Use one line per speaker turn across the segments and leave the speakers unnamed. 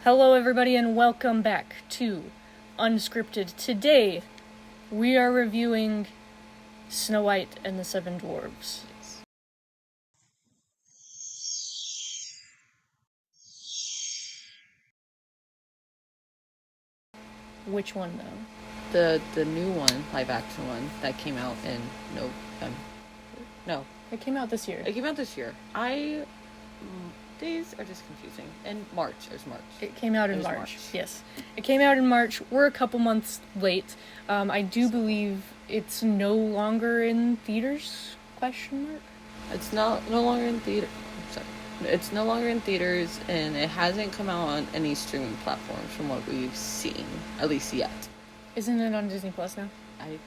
Hello everybody and welcome back to Unscripted. Today, we are reviewing Snow White and the Seven Dwarves. Which one though?
The new one, live action one, that came out in
It came out this year.
It came out this year. Days are just confusing. In March. It was March.
It came out in March. Yes. It came out in March. We're a couple months late. I do believe it's no longer in theaters, ?
It's no longer in theater. Sorry. It's no longer in theaters, and it hasn't come out on any streaming platforms from what we've seen, at least yet.
Isn't it on Disney Plus now?
I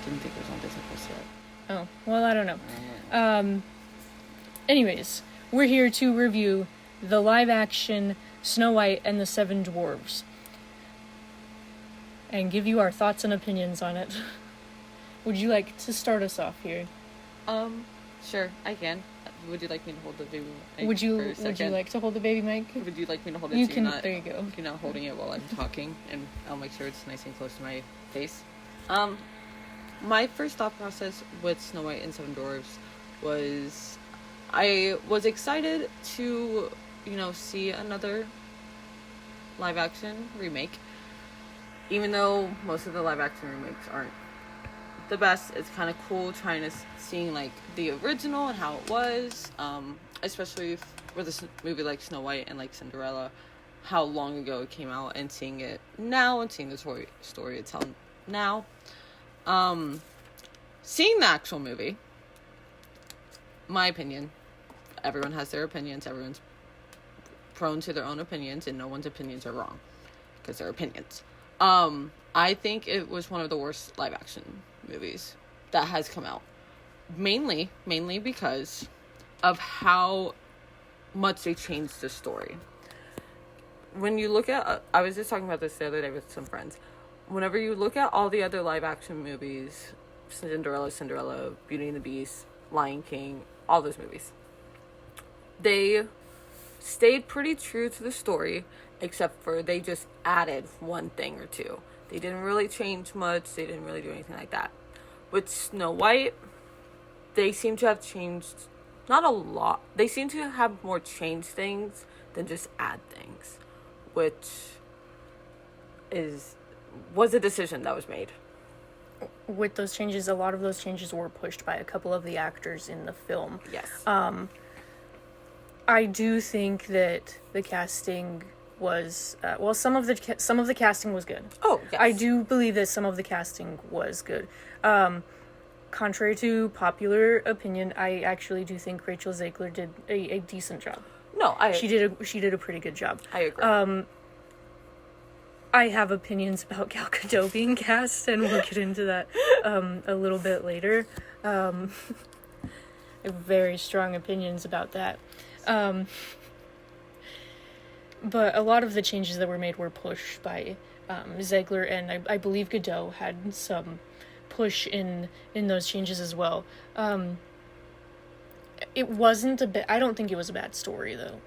didn't think it was on Disney Plus yet.
Oh, well, I don't know. Anyways, we're here to review the live-action Snow White and the Seven Dwarves. And give you our thoughts and opinions on it. Would you like to start us off here?
Sure, I can. Would you like me to hold the baby mic
Would you like to hold the baby mic?
Would you like me to hold it?
You can. There you go.
You're not holding it while I'm talking, and I'll make sure it's nice and close to my face. My first thought process with Snow White and Seven Dwarves was I was excited to, see another live action remake. Even though most of the live action remakes aren't the best, it's kind of cool seeing like the original and how it was, especially for this movie like Snow White and like Cinderella, how long ago it came out, and seeing it now and seeing the story it's telling now. Seeing the actual movie, my opinion, everyone has their opinions, everyone's prone to their own opinions, and no one's opinions are wrong because they're opinions. I think it was one of the worst live action movies that has come out, mainly because of how much they changed the story. When you look at, I was just talking about this the other day with some friends. Whenever you look at all the other live action movies, Cinderella, Beauty and the Beast, Lion King, all those movies, they stayed pretty true to the story, except for they just added one thing or two. They didn't really change much. They didn't really do anything like that. With Snow White, they seem to have changed, not a lot. They seem to have more changed things than just add things, which was a decision that was made.
With those changes, a lot of those changes were pushed by a couple of the actors in the film.
Yes.
I do think that the casting was some of the casting was good.
Oh, yes.
I do believe that some of the casting was good. Contrary to popular opinion, I actually do think Rachel Zegler did a decent job.
No,
she did a pretty good job.
I agree.
I have opinions about Gal Gadot being cast, and we'll get into that a little bit later. I have very strong opinions about that. But a lot of the changes that were made were pushed by Zegler, and I believe Gadot had some push in those changes as well. It wasn't I don't think it was a bad story, though.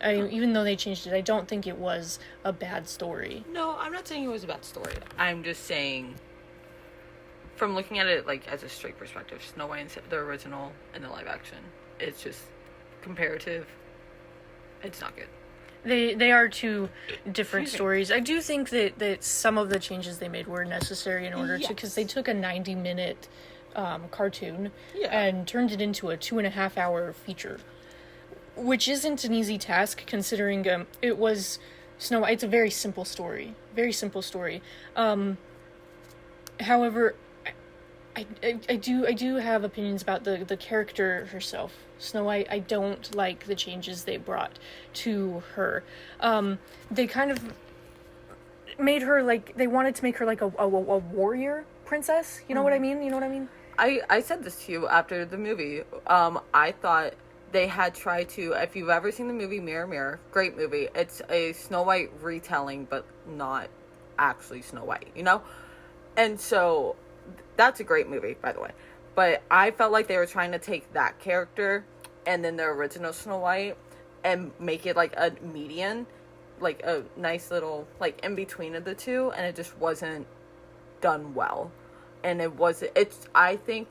Even though they changed it, I don't think it was a bad story.
No, I'm not saying it was a bad story. I'm just saying, from looking at it like as a straight perspective, Snow White and the original and the live action, it's just comparative. It's not good.
They are two different stories. I do think that some of the changes they made were necessary in order to, because they took a 90-minute cartoon and turned it into a 2.5-hour feature, which isn't an easy task considering it was Snow White. It's a very simple story. However, I do have opinions about the character herself, Snow White. I don't like the changes they brought to her. They kind of made her like, they wanted to make her like a warrior princess. You know what I mean?
I said this to you after the movie. I thought they had tried to, if you've ever seen the movie Mirror Mirror, great movie. It's a Snow White retelling, but not actually Snow White, And so that's a great movie, by the way. But I felt like they were trying to take that character and then the original Snow White and make it like a median like a nice little like in between of the two, and it just wasn't done well. And it's I think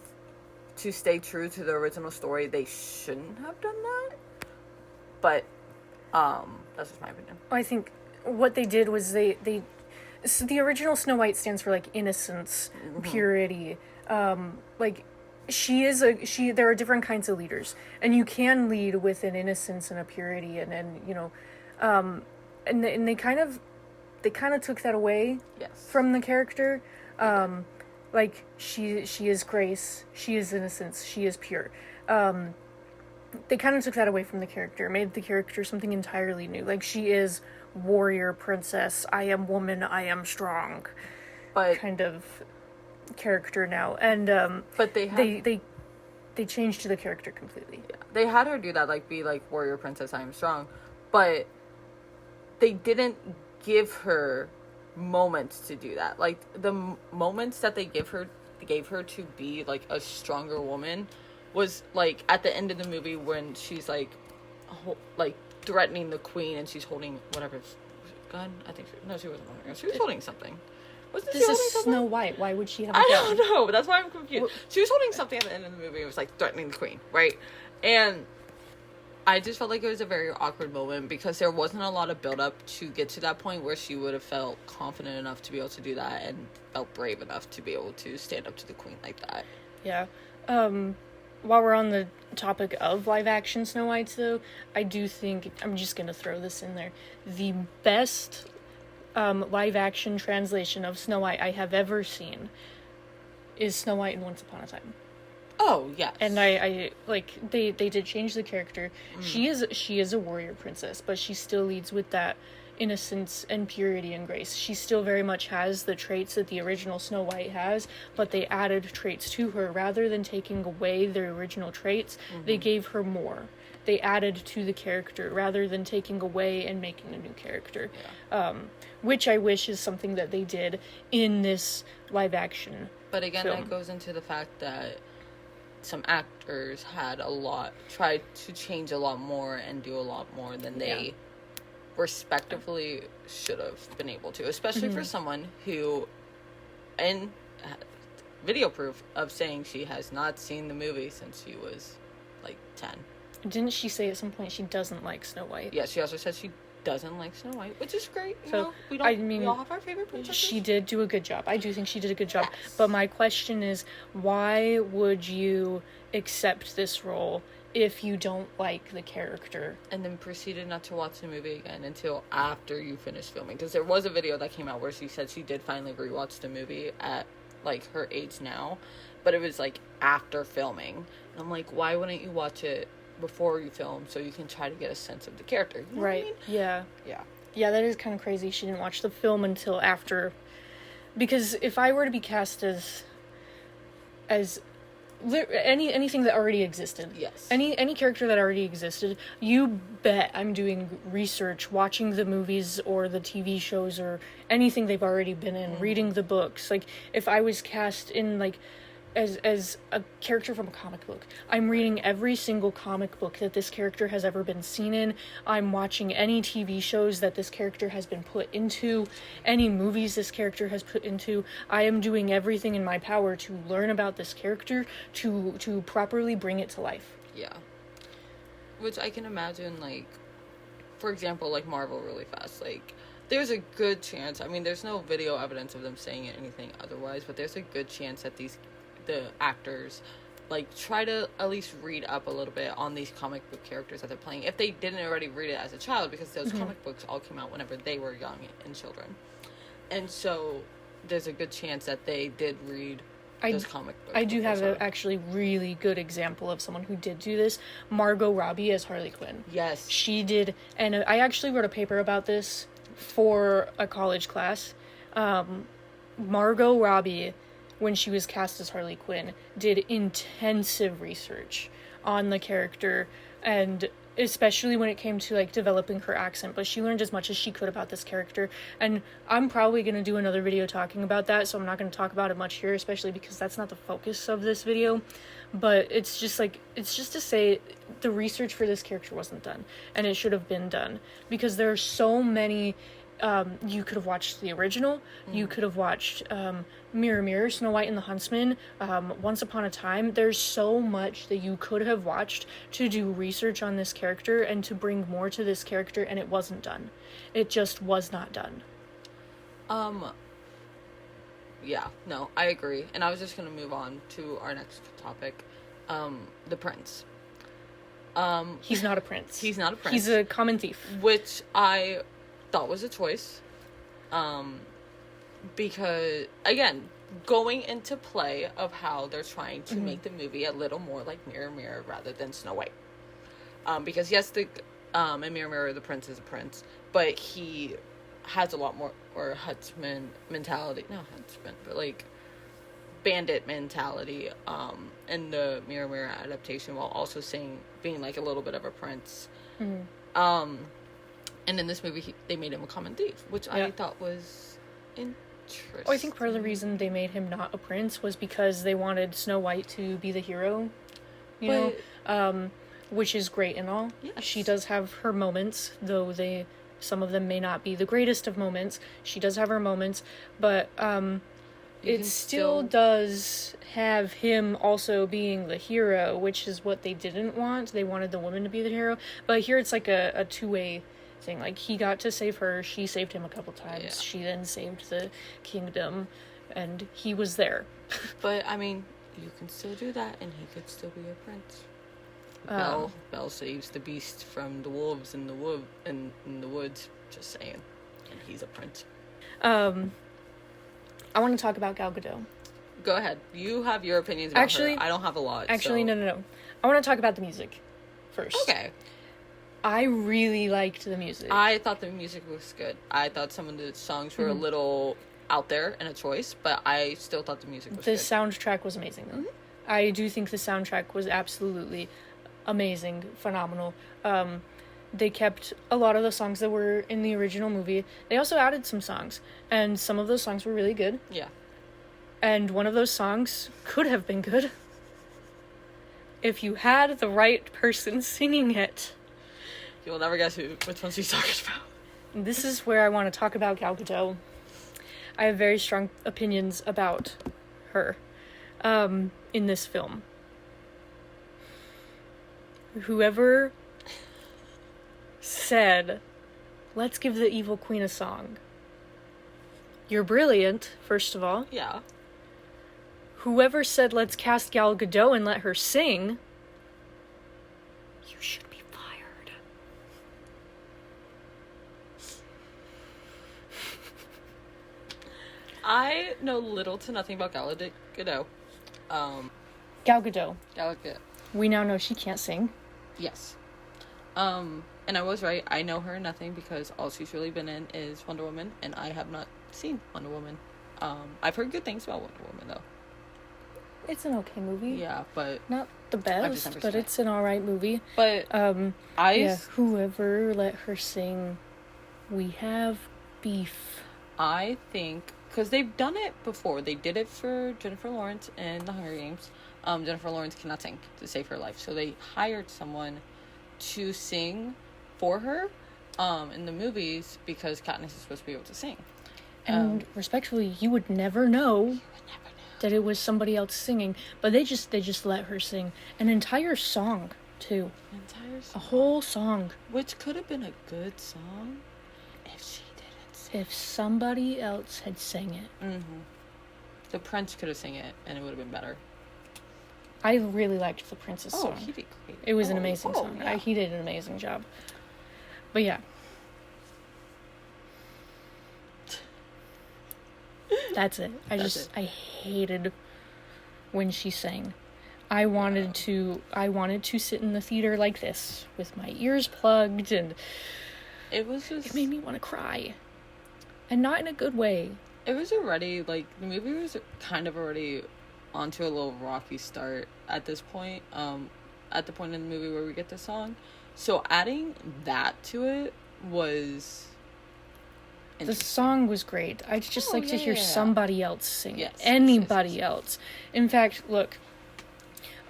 to stay true to the original story, they shouldn't have done that. But that's just my opinion.
I think what they did was so the original Snow White stands for like innocence, purity, like there are different kinds of leaders, and you can lead with an innocence and a purity, and you know, and they kind of took that away from the character. Like she is grace, she is innocence, she is pure. They kind of took that away from the character, made the character something entirely new. Like, she is warrior princess, I am woman, I am strong, but kind of character now. And
but they
changed to the character completely.
Yeah, they had her do that, like be like warrior princess, I am strong, but they didn't give her moments to do that. Like the moments that they gave her to be like a stronger woman was like at the end of the movie when she's like threatening the queen and she's holding whatever gun. I think she wasn't holding a gun. She was holding something.
This is Snow White. Why would she have a gun?
I don't know, but that's why I'm confused. She was holding something at the end of the movie. It was like threatening the queen, right? And I just felt like it was a very awkward moment because there wasn't a lot of build up to get to that point where she would have felt confident enough to be able to do that and felt brave enough to be able to stand up to the queen like that.
Yeah. While we're on the topic of live action Snow Whites, though, I do think, I'm just going to throw this in there, the best live action translation of Snow White I have ever seen is Snow White in Once Upon a Time.
Oh, yes.
And I like, they did change the character. She is a warrior princess, but she still leads with that innocence and purity and grace. She still very much has the traits that the original Snow White has, but they added traits to her. Rather than taking away their original traits, they gave her more. They added to the character rather than taking away and making a new character. Yeah. Which I wish is something that they did in this live action
But again,
film.
That goes into the fact that some actors tried to change a lot more and do a lot more than they respectively should have been able to, especially for someone who, and video proof of saying she has not seen the movie since she was like 10.
Didn't she say at some point she doesn't like Snow White?
Yeah, she also said she doesn't like Snow White, which is great. We all have our favorite princesses.
She did do a good job. I do think she did a good job.
Yes.
But my question is, why would you accept this role if you don't like the character?
And then proceeded not to watch the movie again until after you finished filming. Because there was a video that came out where she said she did finally rewatch the movie at, like, her age now. But it was, like, after filming. And I'm like, why wouldn't you watch it before you film so you can try to get a sense of the character? You know
Right.
what I mean?
Yeah.
Yeah.
Yeah, that is kind of crazy. She didn't watch the film until after. Because if I were to be cast as anything that already existed.
Yes.
Any character that already existed, you bet I'm doing research, watching the movies or the TV shows or anything they've already been in, reading the books. Like, if I was cast in, like, as a character from a comic book, I'm reading every single comic book that this character has ever been seen in. I'm watching any TV shows that this character has been put into, any movies this character has put into. I am doing everything in my power to learn about this character, to properly bring it to life.
Yeah. Which I can imagine, like, for example, like Marvel really fast. Like, there's a good chance, I mean, there's no video evidence of them saying anything otherwise, but there's a good chance that the actors like try to at least read up a little bit on these comic book characters that they're playing if they didn't already read it as a child, because those comic books all came out whenever they were young and children, and so there's a good chance that they did read those comic books.
I do have an actually really good example of someone who did do this. Margot Robbie as Harley Quinn.
Yes,
she did, and I actually wrote a paper about this for a college class. Margot Robbie, when she was cast as Harley Quinn, did intensive research on the character and especially when it came to, like, developing her accent, but she learned as much as she could about this character, and I'm probably going to do another video talking about that, so I'm not going to talk about it much here, especially because that's not the focus of this video, but it's just to say the research for this character wasn't done, and it should have been done, because there are so many. You could have watched the original, you could have watched Mirror Mirror, Snow White and the Huntsman, Once Upon a Time. There's so much that you could have watched to do research on this character and to bring more to this character, and it wasn't done. It just was not done.
Yeah, no, I agree. And I was just going to move on to our next topic, the prince.
He's not a prince.
He's not a prince.
He's a common thief.
Which I thought was a choice, because, again, going into play of how they're trying to make the movie a little more like Mirror Mirror rather than Snow White, because yes, in Mirror Mirror the prince is a prince, but he has a lot more, or huntsman mentality, but like bandit mentality, in the Mirror Mirror adaptation, while also being like a little bit of a prince. And in this movie, they made him a common thief, which I thought was interesting.
I think part of the reason they made him not a prince was because they wanted Snow White to be the hero, you know, which is great and all. Yes. She does have her moments, though some of them may not be the greatest of moments. She does have her moments, but it still does have him also being the hero, which is what they didn't want. They wanted the woman to be the hero, but here it's like a two-way thing. Like, he got to save her, she saved him a couple times, she then saved the kingdom, and he was there.
But I mean, you can still do that and he could still be a prince. Belle saves the beast from the wolves in the woods, just saying, and he's a prince. I
want to talk about Gal Gadot.
Go ahead, you have your opinions about her. I don't have a lot.
No, I want to talk about the music first.
Okay.
I really liked the music.
I thought the music was good. I thought some of the songs were a little out there and a choice, but I still thought the music was good.
The soundtrack was amazing, though. I do think the soundtrack was absolutely amazing, phenomenal. They kept a lot of the songs that were in the original movie. They also added some songs, and some of those songs were really good.
Yeah. And
one of those songs could have been good if you had the right person singing it.
You'll never guess which one she's talking about.
This is where I want to talk about Gal Gadot. I have very strong opinions about her in this film. Whoever said, let's give the evil queen a song. You're brilliant, first of all.
Yeah.
Whoever said, let's cast Gal Gadot and let her sing, you should be fired.
I know little to nothing about Gal Gadot.
Gal Gadot.
Gal Gadot.
We now know she can't sing.
Yes. And I was right. I know her nothing because all she's really been in is Wonder Woman, and I have not seen Wonder Woman. I've heard good things about Wonder Woman, though.
It's an okay movie.
Yeah, but
not the best, but it's an alright movie.
But
whoever let her sing, we have beef.
I think because they've done it before. They did it for Jennifer Lawrence in The Hunger Games. Jennifer Lawrence cannot sing to save her life, so they hired someone to sing for her in the movies because Katniss is supposed to be able to sing.
And respectfully, you would never know that it was somebody else singing, but they just let her sing an entire song too. A whole song,
which could have been a good song if she didn't sing.
If somebody else had sang it.
Mm-hmm. The Prince could have sang it, and it would have been better.
I really liked the Prince's song.
Oh, he did great.
It was an amazing song.
Yeah.
He did an amazing job. But yeah. That's it. I hated when she sang. I wanted to sit in the theater like this with my ears plugged, and
it
made me want to cry. And not in a good way.
It was already, the movie was kind of already onto a little rocky start at this point. at the point in the movie where we get the song. So adding that to it was...
The song was great. I'd just like to hear somebody else sing it.
Yes,
Anybody else. In fact, look,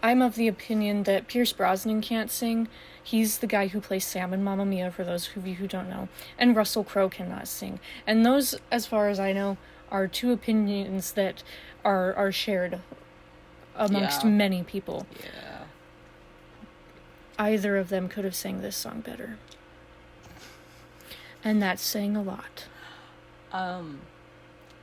I'm of the opinion that Pierce Brosnan can't sing. He's the guy who plays Sam in Mamma Mia, for those of you who don't know. And Russell Crowe cannot sing. And those, as far as I know, are two opinions that are shared amongst many people.
Yeah.
Either of them could have sang this song better. And that's saying a lot.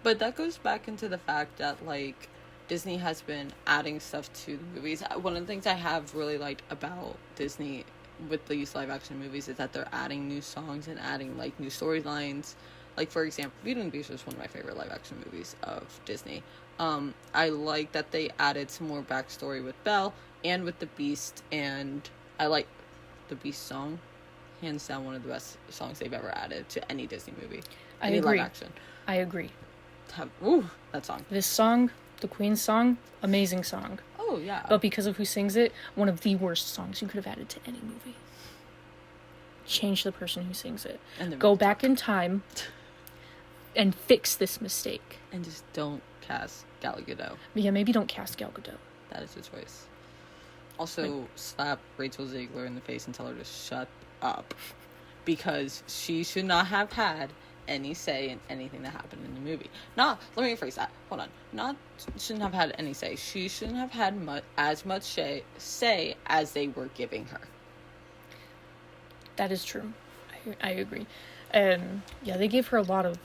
But that goes back into the fact that, like, Disney has been adding stuff to the movies. One of the things I have really liked about Disney with these live action movies is that they're adding new songs and adding, like, new storylines. Like, for example, Beauty and the Beast was one of my favorite live action movies of Disney. I like that they added some more backstory with Belle and with the Beast, and I like the Beast song. Hands down, one of the best songs they've ever added to any Disney movie.
I agree.
Live action.
I agree.
That song.
This song, the Queen's song, amazing song.
Oh, yeah.
But because of who sings it, one of the worst songs you could have added to any movie. Change the person who sings it. And go back in time and fix this mistake.
And just don't cast Gal Gadot.
Yeah, maybe don't cast Gal Gadot.
That is the choice. Also, slap Rachel Ziegler in the face and tell her to shut up. Because she should not have had any say in anything that happened in the movie. Let me rephrase that. Hold on. Shouldn't have had any say. She shouldn't have had as much say as they were giving her.
That is true. I agree. They gave her a lot of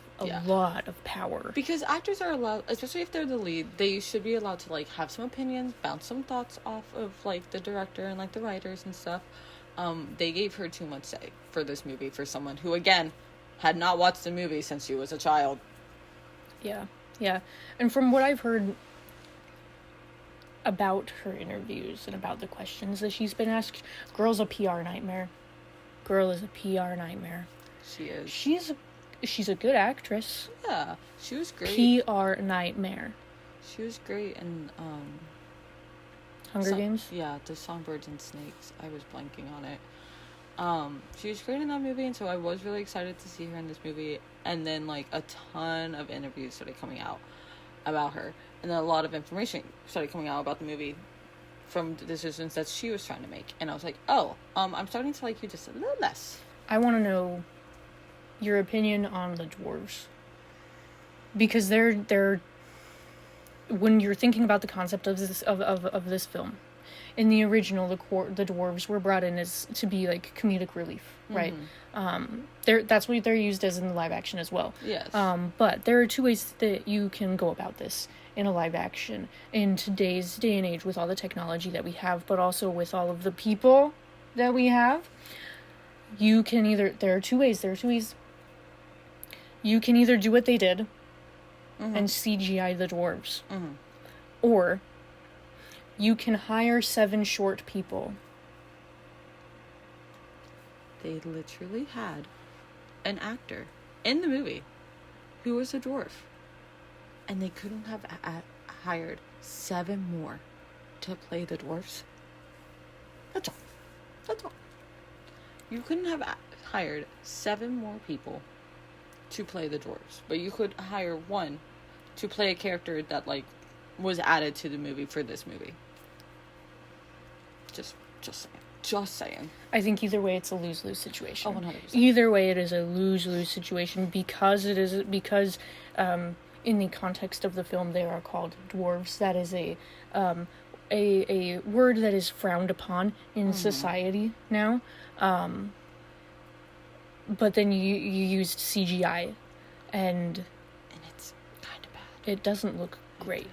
power.
Because actors are allowed, especially if they're the lead, they should be allowed to, like, have some opinions, bounce some thoughts off of, like, the director and, like, the writers and stuff. They gave her too much say for this movie for someone who, again, had not watched the movie since she was a child. Yeah. And from what I've heard about her interviews and about the questions that she's been asked, girl's a PR nightmare. Girl is a PR nightmare. She is.
She's a good actress.
Yeah, she was great.
PR nightmare.
She was great in
Hunger Games?
Yeah, the Songbirds and Snakes. I was blanking on it. She was great in that movie, and so I was really excited to see her in this movie. And then, like, a ton of interviews started coming out about her, and then a lot of information started coming out about the movie from the decisions that she was trying to make. And I was like, I'm starting to like you just a little less.
I want to know your opinion on the dwarves, because they're when you're thinking about the concept of this film, in the original, the dwarves were brought in as to be, like, comedic relief, right? That's what they're used as in the live action as well.
Yes.
But there are two ways that you can go about this in a live action in today's day and age with all the technology that we have, but also with all of the people that we have. There are two ways. You can either do what they did and CGI the dwarves, or you can hire 7 short people.
They literally had an actor in the movie who was a dwarf, and they couldn't have hired 7 more to play the dwarves. That's all. You couldn't have hired 7 more people to play the dwarves, but you could hire 1 to play a character that, like, was added to the movie for this movie. Just saying.
I think either way it's a lose-lose situation.
100%.
Either way it is a lose-lose situation because in the context of the film they are called dwarves. That is a word that is frowned upon in society now. But then you used CGI and
it's kind of bad.
It doesn't look great.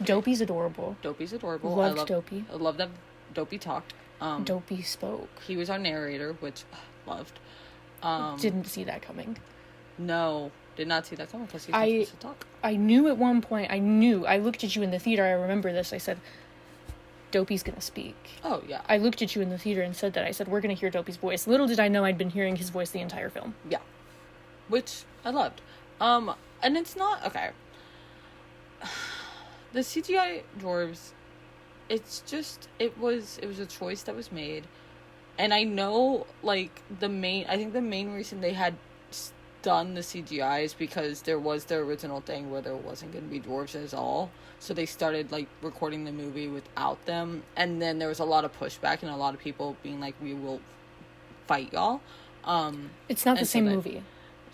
Dopey's adorable.
Loved
Dopey.
I love that Dopey talked.
Dopey spoke.
He was our narrator, which loved.
Didn't see that coming.
No, did not see that coming because he's not supposed to talk.
I knew at one point. I looked at you in the theater. I remember this. I said, Dopey's gonna speak.
Oh, yeah.
I looked at you in the theater and said that. I said, we're gonna hear Dopey's voice. Little did I know I'd been hearing his voice the entire film.
Yeah. Which I loved. And it's not... Okay. The CGI dwarves it's just, it was a choice that was made. And I know, like, I think the main reason they had done the CGI is because there was the original thing where there wasn't going to be dwarves at all. So they started, like, recording the movie without them. And then there was a lot of pushback and a lot of people being like, we will fight y'all.
It's not the same movie.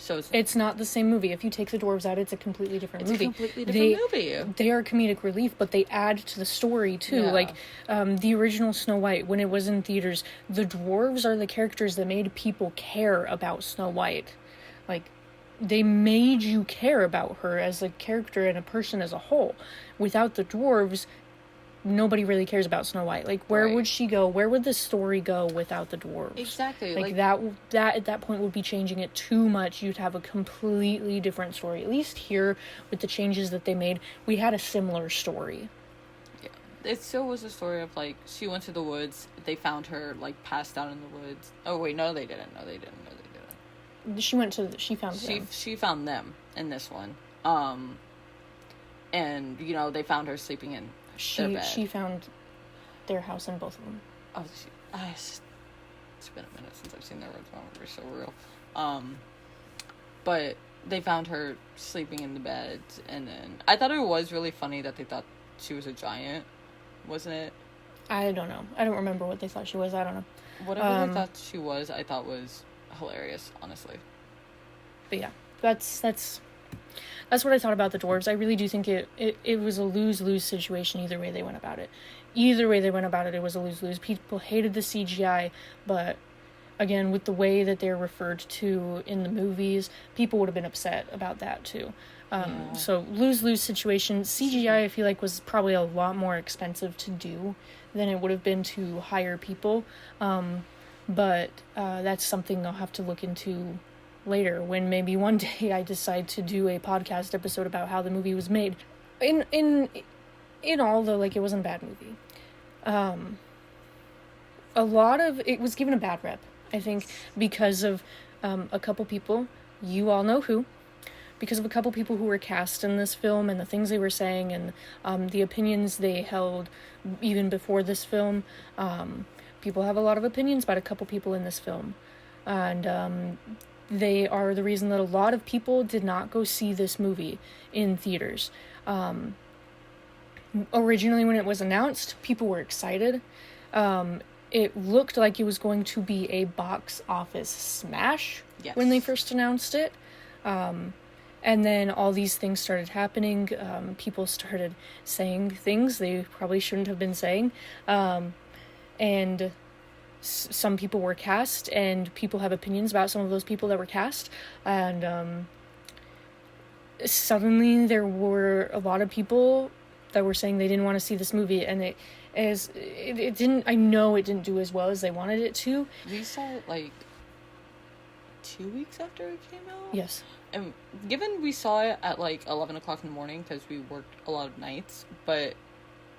So
it's not the same movie. If you take the dwarves out, it's a completely different movie.
It's a completely different movie.
They are comedic relief, but they add to the story, too. Yeah. Like, the original Snow White, when it was in theaters, the dwarves are the characters that made people care about Snow White. Like, they made you care about her as a character and a person as a whole. Without the dwarves, nobody really cares about Snow White. Like, where would she go? Where would the story go without the dwarves?
Exactly.
Like that at that point would be changing it too much. You'd have a completely different story. At least here, with the changes that they made, we had a similar story.
Yeah. It still was a story of, like, she went to the woods, they found her, like, passed out in the woods. Oh, wait, no, they didn't.
She found them.
She found them in this one. And, you know, they found her sleeping in their bed.
She found their house in both of them.
Oh, it's been a minute since I've seen their original. They're so real. But they found her sleeping in the bed, and then I thought it was really funny that they thought she was a giant, wasn't it?
I don't know. I don't remember what they thought she was. I don't know.
Whatever they thought she was, I thought was hilarious, honestly.
But yeah, that's what I thought about the dwarves. I really do think it was a lose-lose situation either way they went about it. Either way they went about it, it was a lose-lose. People hated the CGI, but again, with the way that they're referred to in the movies, people would have been upset about that too. So lose-lose situation. CGI, I feel like, was probably a lot more expensive to do than it would have been to hire people. But that's something I'll have to look into later, when maybe one day I decide to do a podcast episode about how the movie was made. In all, though, like, it wasn't a bad movie. A lot of it was given a bad rep, I think, because of a couple people, you all know who, because of a couple people who were cast in this film and the things they were saying and the opinions they held even before this film. People have a lot of opinions about a couple people in this film, and they are the reason that a lot of people did not go see this movie in theaters. Originally, when it was announced, people were excited. It looked like it was going to be a box office smash when they first announced it. And then all these things started happening. People started saying things they probably shouldn't have been saying. And some people were cast, and people have opinions about some of those people that were cast. And suddenly there were a lot of people that were saying they didn't want to see this movie, and it didn't. I know it didn't do as well as they wanted it to.
We saw it like 2 weeks after it came out.
Yes.
And given we saw it at like 11 o'clock in the morning because we worked a lot of nights, but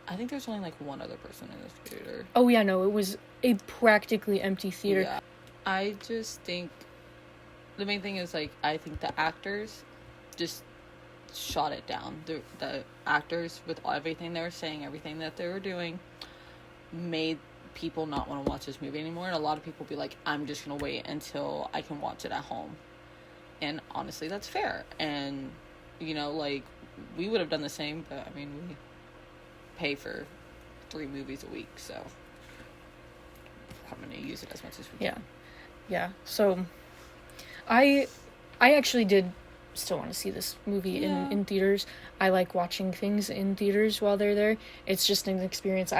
I think there's only like one other person in this theater.
Oh yeah, no, it was a practically empty theater.
Yeah. I just think the main thing is, like, I think the actors just shot it down. The actors, with everything they were saying, everything that they were doing, made people not want to watch this movie anymore. And a lot of people be like, I'm just going to wait until I can watch it at home. And honestly, that's fair. And, you know, like, we would have done the same, but, I mean, we pay for 3 movies a week, so I'm going to use it as much as we can.
Yeah. So, I actually did still want to see this movie in theaters. I like watching things in theaters while they're there. It's just an experience.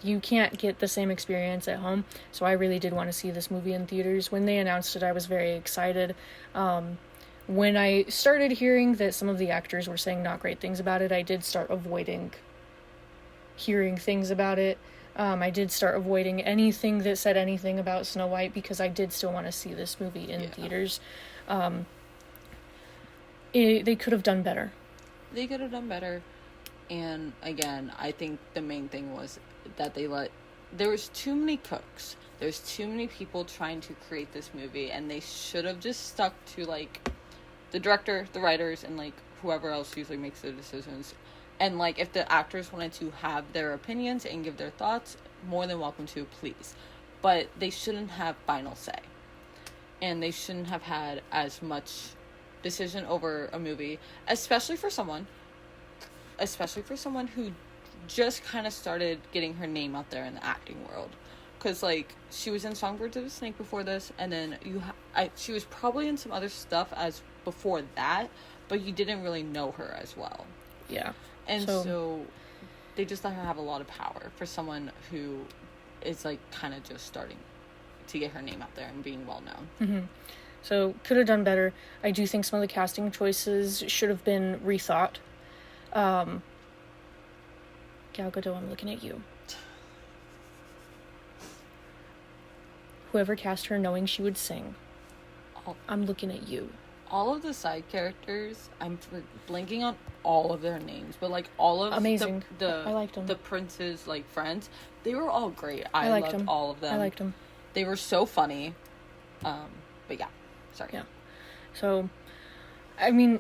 You can't get the same experience at home, so I really did want to see this movie in theaters. When they announced it, I was very excited. When I started hearing that some of the actors were saying not great things about it, I did start avoiding hearing things about it. I did start avoiding anything that said anything about Snow White, because I did still want to see this movie in theaters. They could have done better.
They could have done better. And again, I think the main thing was that there was too many cooks. There's too many people trying to create this movie, and they should have just stuck to, like, the director, the writers, and, like, whoever else usually makes the decisions. And, like, if the actors wanted to have their opinions and give their thoughts, more than welcome to, please. But they shouldn't have final say. And they shouldn't have had as much decision over a movie, especially for someone who just kind of started getting her name out there in the acting world. Because, like, she was in Songbirds of a Snake before this, and then she was probably in some other stuff as before that, but you didn't really know her as well.
Yeah.
And so they just let her have a lot of power for someone who is, like, kind of just starting to get her name out there and being well known.
Mm-hmm. So, could have done better. I do think some of the casting choices should have been rethought. Gal Gadot, I'm looking at you. Whoever cast her knowing she would sing, I'm looking at you.
All of the side characters, I'm blanking on all of their names, but, like, all of
amazing.
I
liked them.
The prince's, like, friends, they were all great. I loved them. All of them.
I liked them.
They were so funny. But yeah, sorry.
Yeah. So, I mean,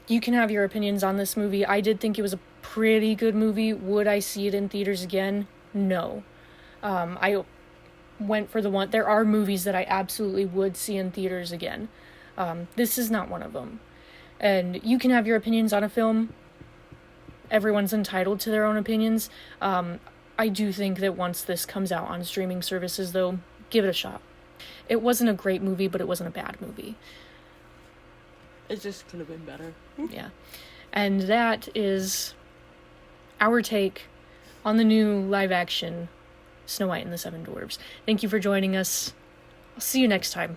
you can have your opinions on this movie. I did think it was a pretty good movie. Would I see it in theaters again? No. I went for the one. There are movies that I absolutely would see in theaters again. This is not one of them. And you can have your opinions on a film. Everyone's entitled to their own opinions. I do think that once this comes out on streaming services, though, give it a shot. It wasn't a great movie, but it wasn't a bad movie.
It just could have been better.
Yeah. And that is our take on the new live-action Snow White and the Seven Dwarves. Thank you for joining us. I'll see you next time.